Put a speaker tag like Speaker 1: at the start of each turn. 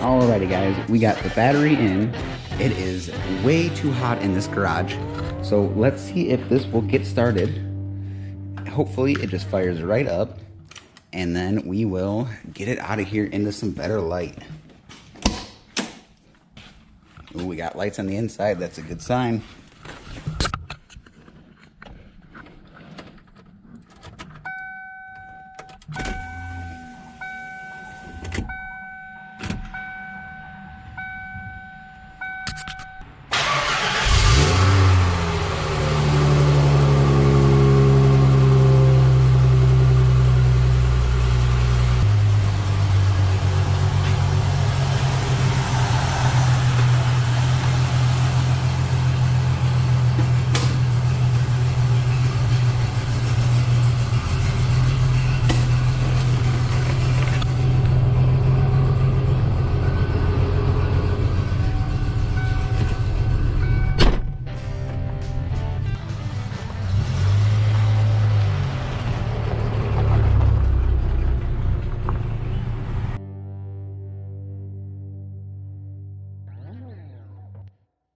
Speaker 1: Alrighty guys, we got the battery in. It is way too hot in this garage. So let's see if this will get started. Hopefully it just fires right up. And then we will get it out of here into some better light. Ooh, we got lights on the inside, that's a good sign.